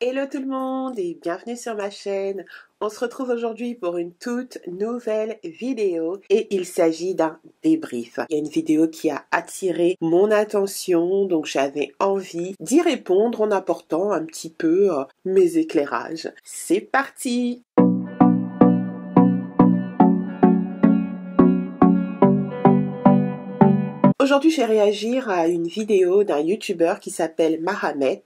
Hello tout le monde et bienvenue sur ma chaîne. On se retrouve aujourd'hui pour une toute nouvelle vidéo et il s'agit d'un débrief. Il y a une vidéo qui a attiré mon attention, donc j'avais envie d'y répondre en apportant un petit peu mes éclairages. C'est parti! Aujourd'hui, je vais réagir à une vidéo d'un youtubeur qui s'appelle Mahamet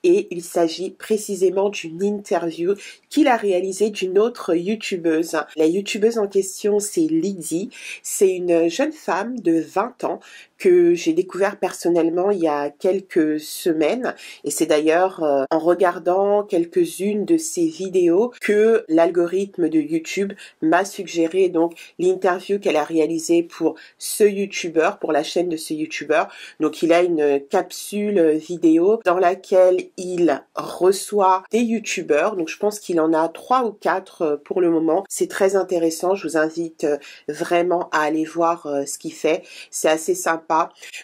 et il s'agit précisément d'une interview qu'il a réalisée d'une autre youtubeuse. La youtubeuse en question, c'est Lydie. C'est une jeune femme de 20 ans que j'ai découvert personnellement il y a quelques semaines et c'est d'ailleurs en regardant quelques-unes de ses vidéos que l'algorithme de YouTube m'a suggéré donc l'interview qu'elle a réalisée pour ce youtubeur, pour la chaîne de ce youtubeur. Donc il a une capsule vidéo dans laquelle il reçoit des youtubeurs, donc je pense qu'il en a 3 ou 4 pour le moment. C'est très intéressant, je vous invite vraiment à aller voir ce qu'il fait, c'est assez sympa.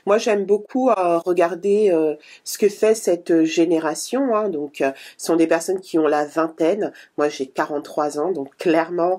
Moi j'aime beaucoup regarder ce que fait cette génération, hein. Donc ce sont des personnes qui ont la vingtaine, moi j'ai 43 ans, donc clairement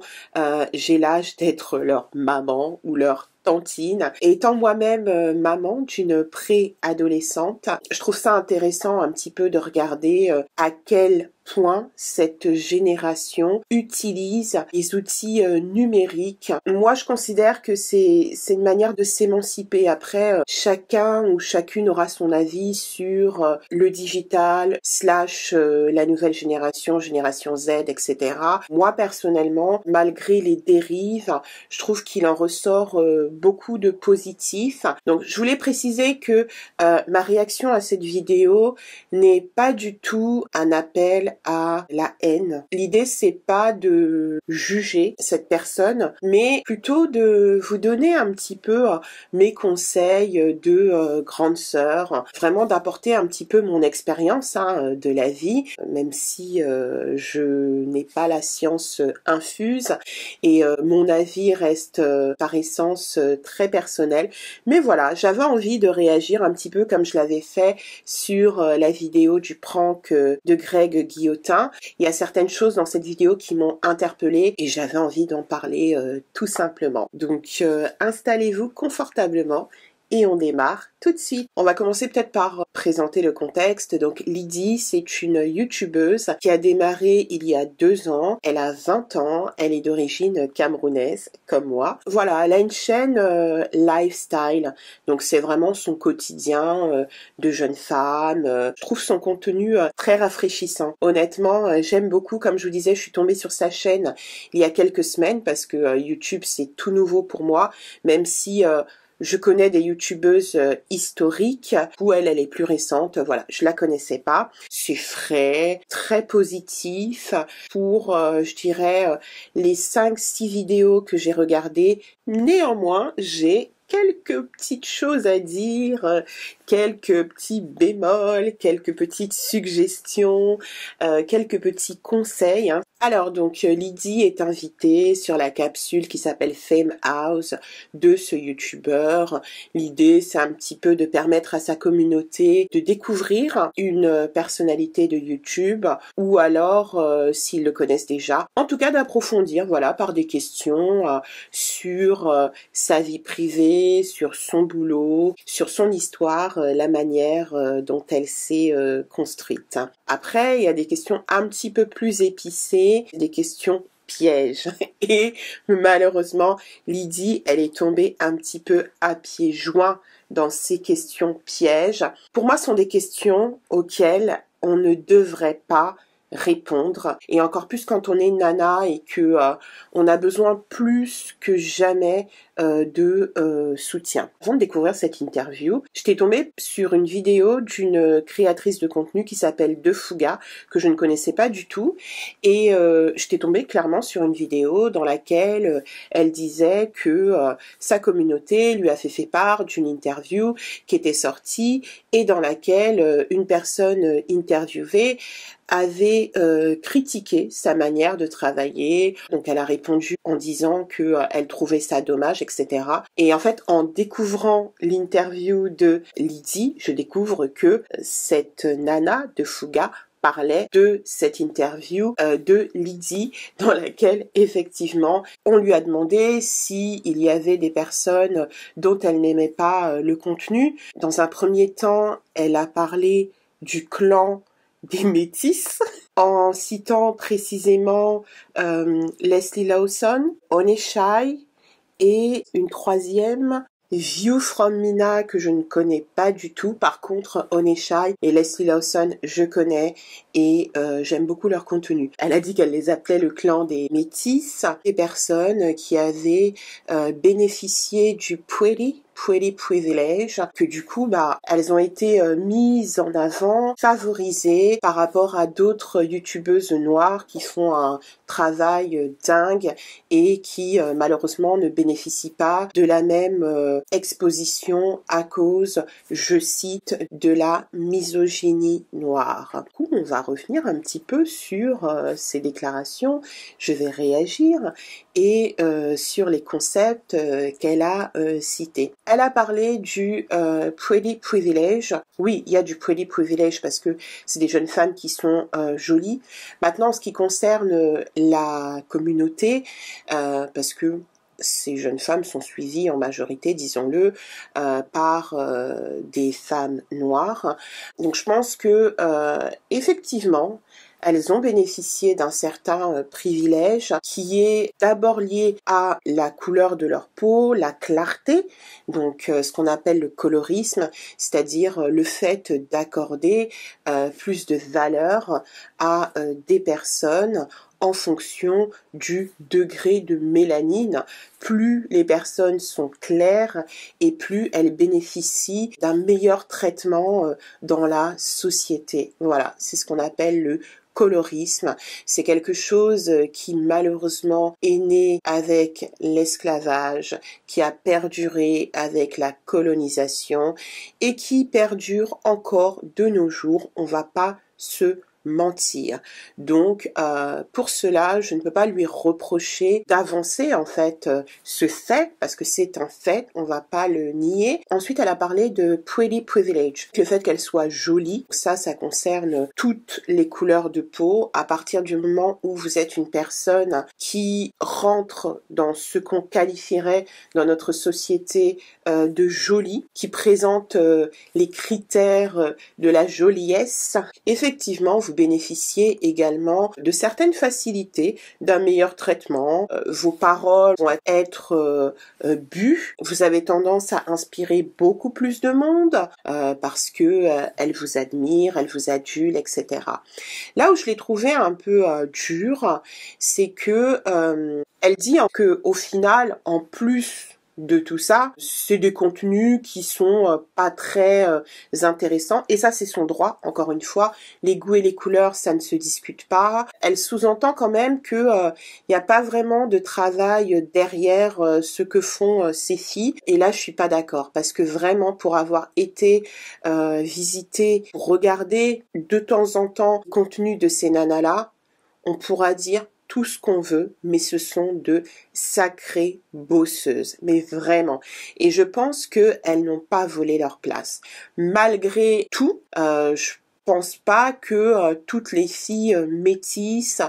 j'ai l'âge d'être leur maman ou leur tantine. Et étant moi-même maman d'une préadolescente, je trouve ça intéressant un petit peu de regarder à quel point cette génération utilise les outils numériques. Moi, je considère que c'est une manière de s'émanciper. Après, chacun ou chacune aura son avis sur le digital / la nouvelle génération, génération Z, etc. Moi, personnellement, malgré les dérives, je trouve qu'il en ressort beaucoup de positifs. Donc, je voulais préciser que ma réaction à cette vidéo n'est pas du tout un appel à la haine. L'idée, c'est pas de juger cette personne, mais plutôt de vous donner un petit peu mes conseils de grande sœur, vraiment d'apporter un petit peu mon expérience de la vie, même si je n'ai pas la science infuse et mon avis reste par essence très personnel. Mais voilà, j'avais envie de réagir un petit peu comme je l'avais fait sur la vidéo du prank de Greg Guillotin. Il y a certaines choses dans cette vidéo qui m'ont interpellée et j'avais envie d'en parler tout simplement. Donc installez-vous confortablement et on démarre tout de suite. On va commencer peut-être par présenter le contexte. Donc Lydie, c'est une youtubeuse qui a démarré il y a 2 ans. Elle a 20 ans, elle est d'origine camerounaise comme moi. Voilà, elle a une chaîne lifestyle. Donc c'est vraiment son quotidien de jeune femme. Je trouve son contenu très rafraîchissant. Honnêtement, j'aime beaucoup. Comme je vous disais, je suis tombée sur sa chaîne il y a quelques semaines parce que YouTube c'est tout nouveau pour moi, même si je connais des youtubeuses historiques où elle est plus récente. Voilà, je la connaissais pas. C'est frais, très positif. Pour, je dirais, les 5-6 vidéos que j'ai regardées. Néanmoins, j'ai quelques petites choses à dire, quelques petits bémols, quelques petites suggestions, quelques petits conseils. Alors donc Lydie est invitée sur la capsule qui s'appelle Fame House de ce youtubeur. L'idée c'est un petit peu de permettre à sa communauté de découvrir une personnalité de YouTube ou alors s'ils le connaissent déjà, en tout cas d'approfondir voilà par des questions sur sa vie privée, sur son boulot, sur son histoire, la manière dont elle s'est construite. Après, il y a des questions un petit peu plus épicées, des questions pièges. Et malheureusement, Lydie, elle est tombée un petit peu à pieds joints dans ces questions pièges. Pour moi, ce sont des questions auxquelles on ne devrait pas répondre, et encore plus quand on est une nana et que on a besoin plus que jamais de soutien. Avant de découvrir cette interview, j'étais tombée sur une vidéo d'une créatrice de contenu qui s'appelle Defuga, que je ne connaissais pas du tout, et j'étais tombée clairement sur une vidéo dans laquelle elle disait que sa communauté lui a fait part d'une interview qui était sortie et dans laquelle une personne interviewée avait critiqué sa manière de travailler. Donc elle a répondu en disant que elle trouvait ça dommage, etc. Et en fait, en découvrant l'interview de Lydie, je découvre que cette nana de Fuga parlait de cette interview de Lydie, dans laquelle effectivement on lui a demandé s'il y avait des personnes dont elle n'aimait pas le contenu. Dans un premier temps, elle a parlé du clan des métis, en citant précisément Leslie Lawson, Oneshai et une troisième, View from Mina, que je ne connais pas du tout. Par contre, Oneshai et Leslie Lawson, je connais et j'aime beaucoup leur contenu. Elle a dit qu'elle les appelait le clan des métis, des personnes qui avaient bénéficié du Pueri privilege, que du coup, elles ont été mises en avant, favorisées par rapport à d'autres youtubeuses noires qui font un travail dingue et qui malheureusement ne bénéficient pas de la même exposition à cause, je cite, de la misogynie noire. Du coup, on va revenir un petit peu sur ces déclarations, je vais réagir et sur les concepts qu'elle a cités. Elle a parlé du pretty privilege. Oui, il y a du pretty privilege parce que c'est des jeunes femmes qui sont jolies. Maintenant, en ce qui concerne la communauté, parce que ces jeunes femmes sont suivies en majorité, disons-le, par des femmes noires. Donc je pense que effectivement, elles ont bénéficié d'un certain privilège qui est d'abord lié à la couleur de leur peau, la clarté, donc ce qu'on appelle le colorisme, c'est-à-dire le fait d'accorder plus de valeur à des personnes en fonction du degré de mélanine. Plus les personnes sont claires et plus elles bénéficient d'un meilleur traitement dans la société. Voilà, c'est ce qu'on appelle le colorisme. C'est quelque chose qui malheureusement est né avec l'esclavage, qui a perduré avec la colonisation et qui perdure encore de nos jours. On va pas se mentir. Donc, pour cela, je ne peux pas lui reprocher d'avancer en fait ce fait, parce que c'est un fait, on va pas le nier. Ensuite, elle a parlé de pretty privilege, le fait qu'elle soit jolie. Ça concerne toutes les couleurs de peau. À partir du moment où vous êtes une personne qui rentre dans ce qu'on qualifierait dans notre société de jolie, qui présente les critères de la joliesse, effectivement, vous bénéficiez également de certaines facilités, d'un meilleur traitement. Vos paroles vont être bues. Vous avez tendance à inspirer beaucoup plus de monde parce que elles vous admirent, elles vous adulent, etc. Là où je l'ai trouvé un peu dur, c'est que elle dit que au final, en plus de tout ça, c'est des contenus qui sont pas très intéressants et ça c'est son droit, encore une fois, les goûts et les couleurs ça ne se discute pas. Elle sous-entend quand même que il n'y a pas vraiment de travail derrière ce que font ces filles et là je suis pas d'accord parce que vraiment pour avoir été visiter, regarder de temps en temps le contenu de ces nanas là, on pourra dire tout ce qu'on veut, mais ce sont de sacrées bosseuses, mais vraiment. Et je pense qu'elles n'ont pas volé leur place. Malgré tout, je pense pas que toutes les filles métisses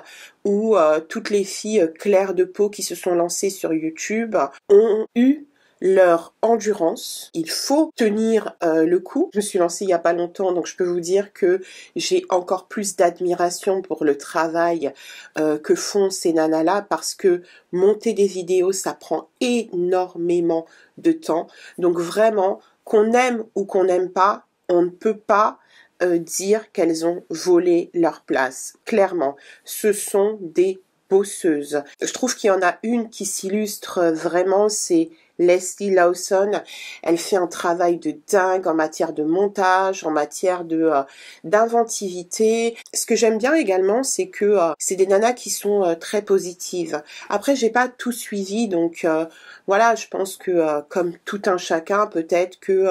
ou toutes les filles claires de peau qui se sont lancées sur YouTube ont eu leur endurance. Il faut tenir le coup. Je me suis lancée il y a pas longtemps, donc je peux vous dire que j'ai encore plus d'admiration pour le travail que font ces nanas-là parce que monter des vidéos, ça prend énormément de temps. Donc vraiment, qu'on aime ou qu'on n'aime pas, on ne peut pas dire qu'elles ont volé leur place. Clairement, ce sont des bosseuses. Je trouve qu'il y en a une qui s'illustre vraiment, c'est Leslie Lawson. Elle fait un travail de dingue en matière de montage, en matière de d'inventivité. Ce que j'aime bien également, c'est que c'est des nanas qui sont très positives. Après, j'ai pas tout suivi, donc voilà, je pense que comme tout un chacun, peut-être que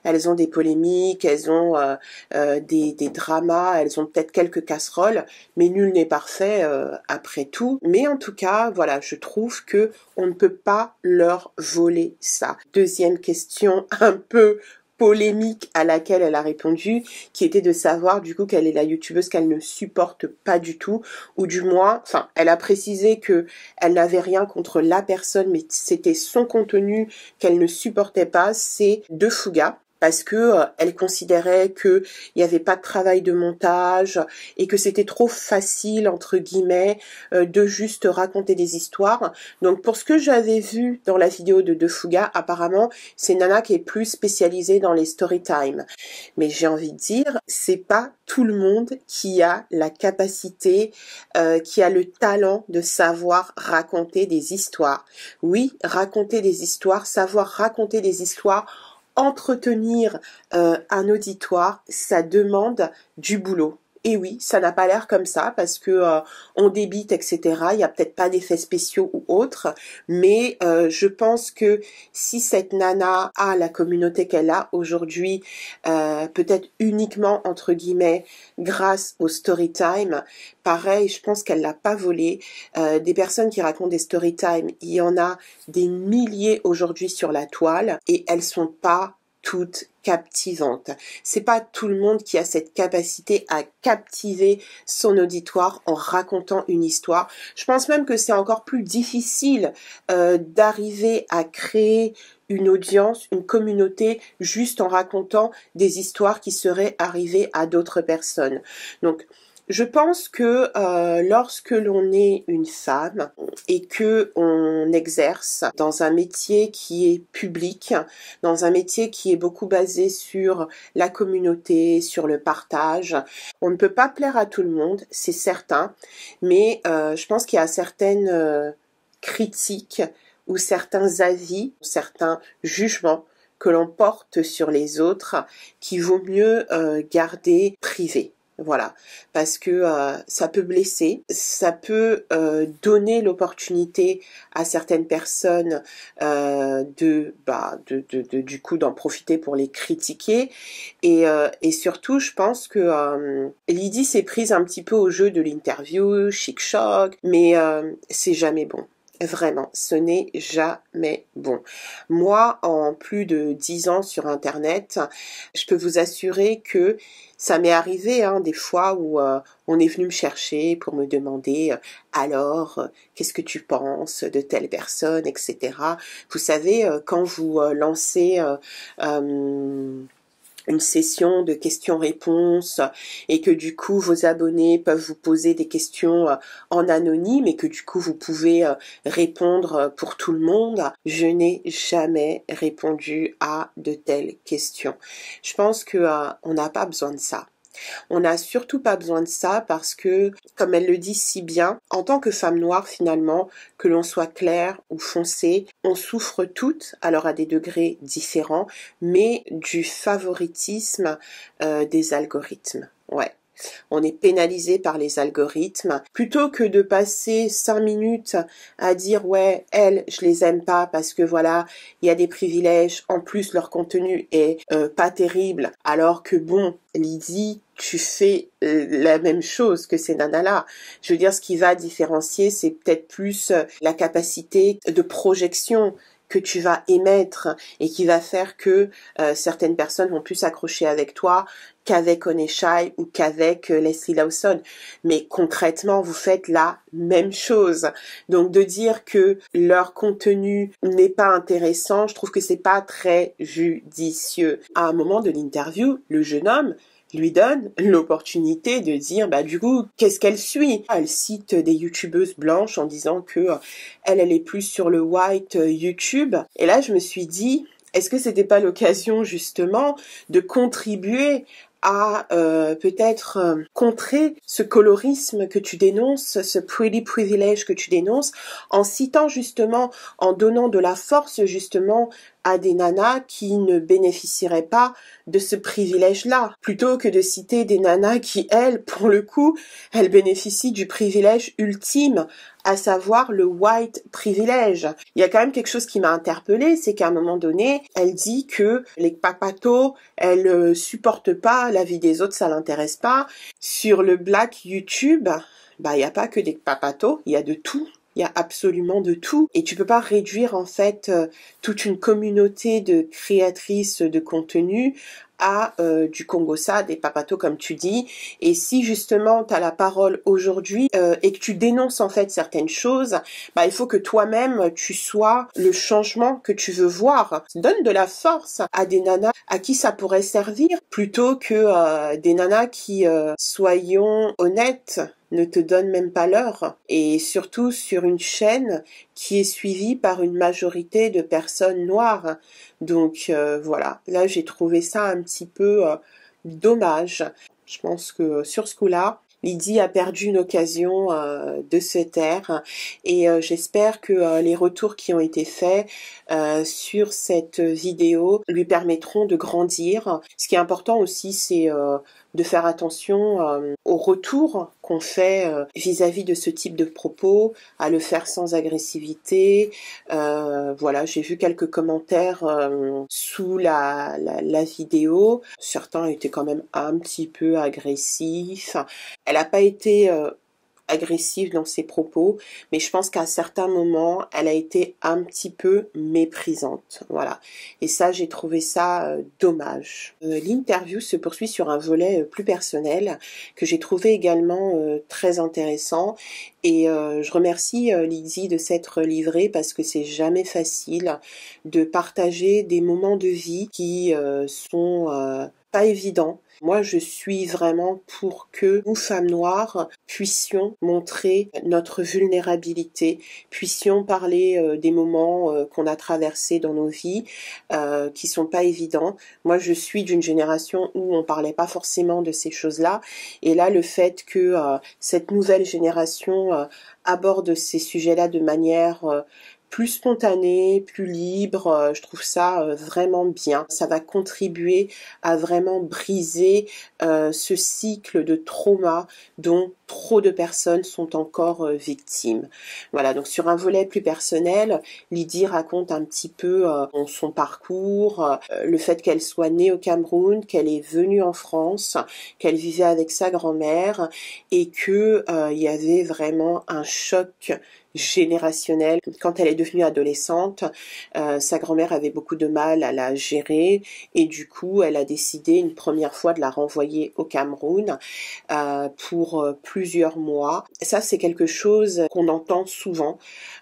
elles ont des polémiques, elles ont des dramas, elles ont peut-être quelques casseroles, mais nul n'est parfait après tout. Mais en tout cas, voilà, je trouve que on ne peut pas leur voler ça. Deuxième question un peu polémique à laquelle elle a répondu, qui était de savoir du coup quelle est la youtubeuse qu'elle ne supporte pas du tout, ou du moins, enfin, elle a précisé que elle n'avait rien contre la personne, mais c'était son contenu qu'elle ne supportait pas, c'est DeFuga. Parce que elle considérait que il n'y avait pas de travail de montage et que c'était trop facile entre guillemets de juste raconter des histoires. Donc pour ce que j'avais vu dans la vidéo de DeFuga, apparemment c'est Nana qui est plus spécialisée dans les story time. Mais j'ai envie de dire, c'est pas tout le monde qui a la capacité, qui a le talent de savoir raconter des histoires. Oui, raconter des histoires, savoir raconter des histoires, entretenir un auditoire, ça demande du boulot. Et oui, ça n'a pas l'air comme ça parce que on débite, etc. Il n'y a peut-être pas d'effets spéciaux ou autres, mais je pense que si cette nana a la communauté qu'elle a aujourd'hui, peut-être uniquement entre guillemets grâce au story time, pareil, je pense qu'elle l'a pas volé. Des personnes qui racontent des story time, il y en a des milliers aujourd'hui sur la toile et elles sont pas toutes captivantes. C'est pas tout le monde qui a cette capacité à captiver son auditoire en racontant une histoire. Je pense même que c'est encore plus difficile d'arriver à créer une audience, une communauté, juste en racontant des histoires qui seraient arrivées à d'autres personnes. Donc, je pense que lorsque l'on est une femme et que on exerce dans un métier qui est public, dans un métier qui est beaucoup basé sur la communauté, sur le partage, on ne peut pas plaire à tout le monde, c'est certain, mais je pense qu'il y a certaines critiques ou certains avis, certains jugements que l'on porte sur les autres qui vaut mieux garder privés. Voilà, parce que ça peut blesser, ça peut donner l'opportunité à certaines personnes du coup d'en profiter pour les critiquer et surtout je pense que Lydie s'est prise un petit peu au jeu de l'interview, chic-choc, mais c'est jamais bon. Vraiment, ce n'est jamais bon. Moi, en plus de 10 ans sur Internet, je peux vous assurer que ça m'est arrivé des fois où on est venu me chercher pour me demander alors, qu'est-ce que tu penses de telle personne, etc. Vous savez, quand vous lancez une session de questions-réponses et que du coup vos abonnés peuvent vous poser des questions en anonyme et que du coup vous pouvez répondre pour tout le monde. Je n'ai jamais répondu à de telles questions. Je pense que on n'a pas besoin de ça. On n'a surtout pas besoin de ça parce que, comme elle le dit si bien, en tant que femme noire finalement, que l'on soit claire ou foncée, on souffre toutes, alors à des degrés différents, mais du favoritisme des algorithmes. Ouais. On est pénalisé par les algorithmes. Plutôt que de passer 5 minutes à dire ouais, elles, je les aime pas parce que voilà, il y a des privilèges, en plus leur contenu est pas terrible, alors que bon, Lydie, tu fais la même chose que ces nanas-là. Je veux dire, ce qui va différencier, c'est peut-être plus la capacité de projection que tu vas émettre et qui va faire que certaines personnes vont plus s'accrocher avec toi qu'avec Oneshai ou qu'avec Leslie Lawson. Mais concrètement, vous faites la même chose. Donc de dire que leur contenu n'est pas intéressant, je trouve que c'est pas très judicieux. À un moment de l'interview, le jeune homme lui donne l'opportunité de dire du coup qu'est-ce qu'elle suit. Elle cite des youtubeuses blanches en disant que elle est plus sur le white YouTube. Et là je me suis dit, est-ce que c'était pas l'occasion justement de contribuer à peut-être contrer ce colorisme que tu dénonces, ce pretty privilege que tu dénonces, en citant justement, en donnant de la force justement à des nanas qui ne bénéficieraient pas de ce privilège-là, plutôt que de citer des nanas qui, elles, pour le coup, elles bénéficient du privilège ultime, à savoir le white privilège. Il y a quand même quelque chose qui m'a interpellée, c'est qu'à un moment donné, elle dit que les papatos, elles supportent pas la vie des autres, ça l'intéresse pas. Sur le black YouTube, il y a pas que des papatos, il y a de tout. Il y a absolument de tout et tu peux pas réduire en fait toute une communauté de créatrices de contenu à du Congo-Ça, des papatos comme tu dis. Et si justement tu as la parole aujourd'hui et que tu dénonces en fait certaines choses, bah il faut que toi-même tu sois le changement que tu veux voir. Donne de la force à des nanas à qui ça pourrait servir plutôt que des nanas qui, soyons honnêtes, ne te donnent même pas l'heure. Et surtout sur une chaîne qui est suivie par une majorité de personnes noires. Donc voilà, là j'ai trouvé ça un petit peu dommage. Je pense que sur ce coup-là, Lydie a perdu une occasion de se taire et j'espère que les retours qui ont été faits sur cette vidéo lui permettront de grandir. Ce qui est important aussi, c'est de faire attention aux retours qu'on fait vis-à-vis de ce type de propos, à le faire sans agressivité. Voilà, j'ai vu quelques commentaires sous la vidéo. Certains étaient quand même un petit peu agressifs. Elle n'a pas été agressive dans ses propos, mais je pense qu'à certains moments, elle a été un petit peu méprisante. Voilà. Et ça, j'ai trouvé ça dommage. L'interview se poursuit sur un volet plus personnel que j'ai trouvé également très intéressant. Et je remercie Lydie de s'être livrée parce que c'est jamais facile de partager des moments de vie qui sont pas évidents. Moi, je suis vraiment pour que nous, femmes noires, puissions montrer notre vulnérabilité, puissions parler des moments qu'on a traversés dans nos vies, qui sont pas évidents. Moi, je suis d'une génération où on parlait pas forcément de ces choses-là. Et là, le fait que cette nouvelle génération aborde ces sujets-là de manière plus spontanée, plus libre, je trouve ça vraiment bien. Ça va contribuer à vraiment briser ce cycle de trauma dont trop de personnes sont encore victimes. Voilà, donc sur un volet plus personnel, Lydie raconte un petit peu son parcours, le fait qu'elle soit née au Cameroun, qu'elle est venue en France, qu'elle vivait avec sa grand-mère et que il y avait vraiment un choc générationnel. Quand elle est devenue adolescente, sa grand-mère avait beaucoup de mal à la gérer et du coup, elle a décidé une première fois de la renvoyer au Cameroun pour plusieurs mois. Ça, c'est quelque chose qu'on entend souvent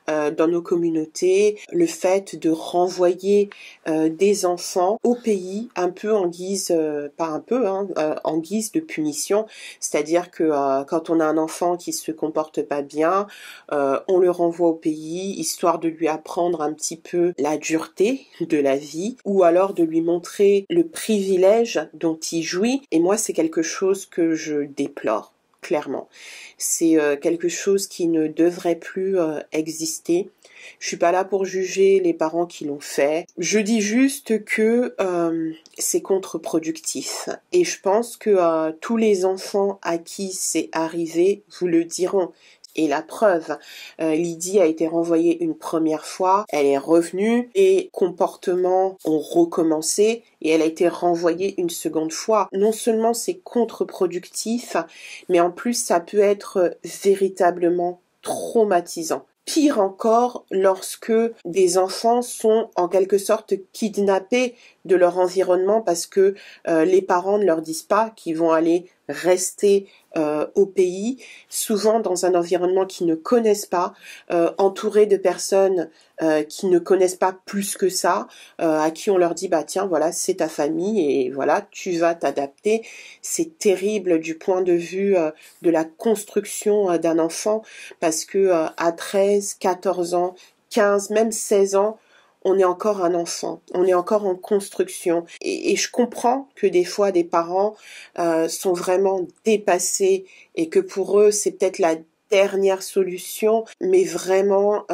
dans nos communautés, le fait de renvoyer des enfants au pays un peu en guise, pas un peu, en guise de punition. C'est-à-dire que quand on a un enfant qui se comporte pas bien, on le renvoie au pays, histoire de lui apprendre un petit peu la dureté de la vie, ou alors de lui montrer le privilège dont il jouit. Et moi, c'est quelque chose que je déplore, clairement. C'est quelque chose qui ne devrait plus exister. Je suis pas là pour juger les parents qui l'ont fait. Je dis juste que c'est contre-productif. Et je pense que tous les enfants à qui c'est arrivé vous le diront. Et la preuve, Lydie a été renvoyée une première fois, elle est revenue et comportements ont recommencé et elle a été renvoyée une seconde fois. Non seulement c'est contre-productif, mais en plus ça peut être véritablement traumatisant. Pire encore lorsque des enfants sont en quelque sorte kidnappés de leur environnement parce que les parents ne leur disent pas qu'ils vont aller rester au pays, souvent dans un environnement qu'ils ne connaissent pas, entourés de personnes qui ne connaissent pas plus que ça, à qui on leur dit bah tiens voilà c'est ta famille et voilà tu vas t'adapter. C'est terrible du point de vue de la construction d'un enfant parce que à 13, 14 ans, 15, même 16 ans, on est encore un enfant, on est encore en construction. Et je comprends que des fois des parents sont vraiment dépassés et que pour eux c'est peut-être la dernière solution, mais vraiment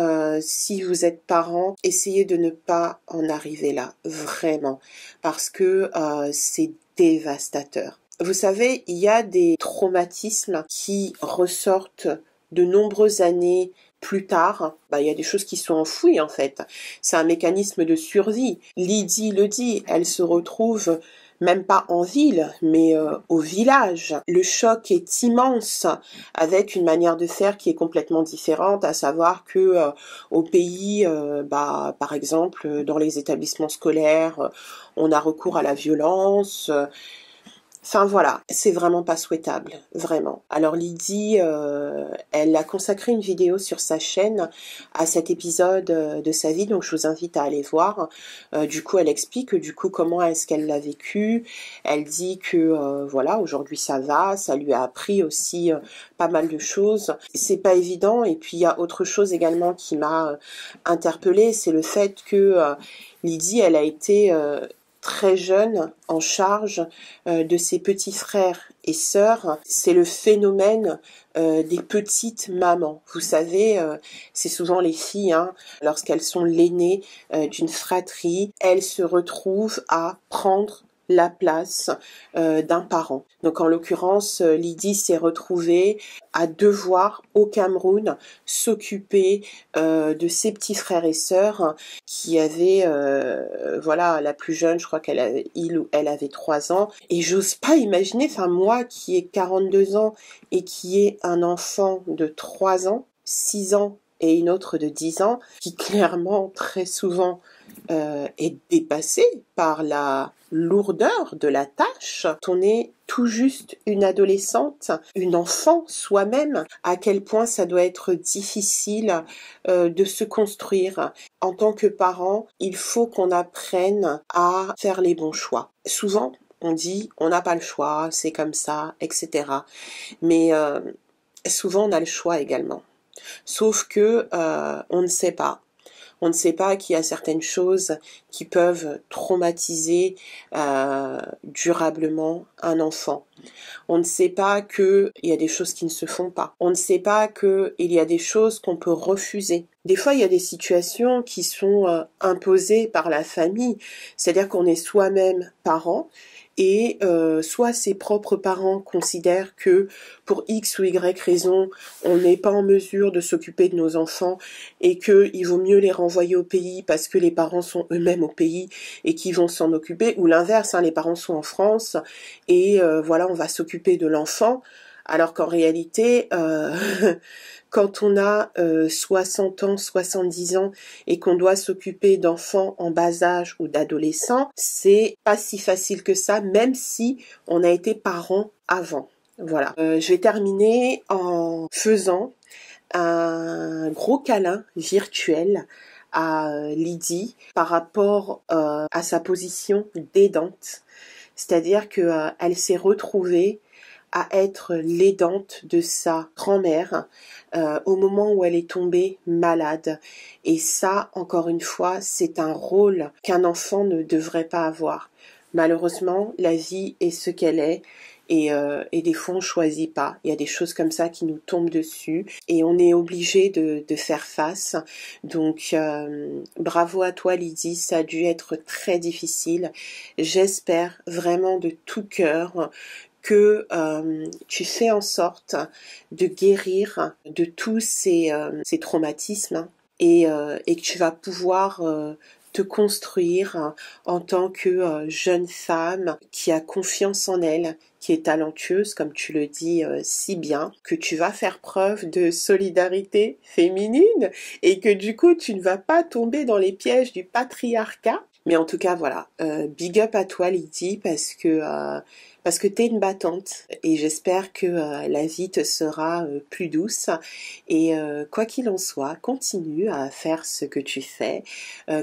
si vous êtes parent, essayez de ne pas en arriver là, vraiment, parce que c'est dévastateur. Vous savez, il y a des traumatismes qui ressortent de nombreuses années plus tard. Il y a des choses qui sont enfouies en fait. C'est un mécanisme de survie. Lydie le dit, elle se retrouve même pas en ville, mais au village. Le choc est immense, avec une manière de faire qui est complètement différente, à savoir que au pays, par exemple, dans les établissements scolaires, on a recours à la violence. Enfin voilà, c'est vraiment pas souhaitable, vraiment. Alors Lydie, elle a consacré une vidéo sur sa chaîne à cet épisode de sa vie, donc je vous invite à aller voir. Du coup, elle explique comment est-ce qu'elle l'a vécu. Elle dit que voilà, aujourd'hui ça va, ça lui a appris aussi pas mal de choses. C'est pas évident. Et puis il y a autre chose également qui m'a interpellée, c'est le fait que Lydie, elle a été très jeune en charge de ses petits frères et sœurs. C'est le phénomène des petites mamans. Vous savez, c'est souvent les filles, hein, lorsqu'elles sont l'aînée d'une fratrie, elles se retrouvent à prendre la place d'un parent. Donc en l'occurrence, Lydie s'est retrouvée à devoir au Cameroun s'occuper de ses petits frères et sœurs qui avaient, voilà, la plus jeune, je crois elle avait 3 ans. Et j'ose pas imaginer, enfin moi qui ai 42 ans et qui ai un enfant de 3 ans, 6 ans et une autre de 10 ans, qui clairement très souvent est dépassé par la lourdeur de la tâche. On est tout juste une adolescente, une enfant soi-même, à quel point ça doit être difficile de se construire. En tant que parent, il faut qu'on apprenne à faire les bons choix. Souvent, on dit on n'a pas le choix, c'est comme ça, etc. Mais souvent on a le choix également. Sauf que on ne sait pas. On ne sait pas qu'il y a certaines choses qui peuvent traumatiser durablement un enfant. On ne sait pas qu'il y a des choses qui ne se font pas. On ne sait pas qu'il y a des choses qu'on peut refuser. Des fois, il y a des situations qui sont imposées par la famille. C'est-à-dire qu'on est soi-même parent et soit ses propres parents considèrent que pour X ou Y raison, on n'est pas en mesure de s'occuper de nos enfants et qu'il vaut mieux les renvoyer au pays parce que les parents sont eux-mêmes au pays et qu'ils vont s'en occuper, ou l'inverse, hein, les parents sont en France et voilà, on va s'occuper de l'enfant, alors qu'en réalité, quand on a 60 ans, 70 ans et qu'on doit s'occuper d'enfants en bas âge ou d'adolescents, c'est pas si facile que ça, même si on a été parent avant. Voilà. Je vais terminer en faisant un gros câlin virtuel à Lydie par rapport à sa position d'aidante. C'est-à-dire que elle s'est retrouvée à être l'aidante de sa grand-mère au moment où elle est tombée malade. Et ça, encore une fois, c'est un rôle qu'un enfant ne devrait pas avoir. Malheureusement, la vie est ce qu'elle est. Et des fois on choisit pas. Il y a des choses comme ça qui nous tombent dessus et on est obligé de faire face. Donc bravo à toi Lydie, ça a dû être très difficile. J'espère vraiment de tout cœur que tu fais en sorte de guérir de tous ces traumatismes et que tu vas pouvoir te construire en tant que jeune femme qui a confiance en elle, qui est talentueuse, comme tu le dis si bien, que tu vas faire preuve de solidarité féminine et que du coup tu ne vas pas tomber dans les pièges du patriarcat. Mais en tout cas, voilà, big up à toi Lydie parce que t'es une battante et j'espère que la vie te sera plus douce et quoi qu'il en soit, continue à faire ce que tu fais,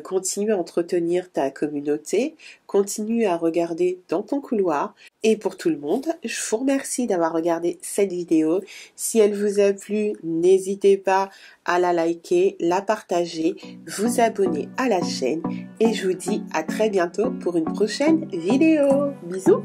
continue à entretenir ta communauté, continue à regarder dans ton couloir et pour tout le monde, je vous remercie d'avoir regardé cette vidéo. Si elle vous a plu, n'hésitez pas à la liker, la partager, vous abonner à la chaîne et je vous dis à très bientôt pour une prochaine vidéo. Bisous!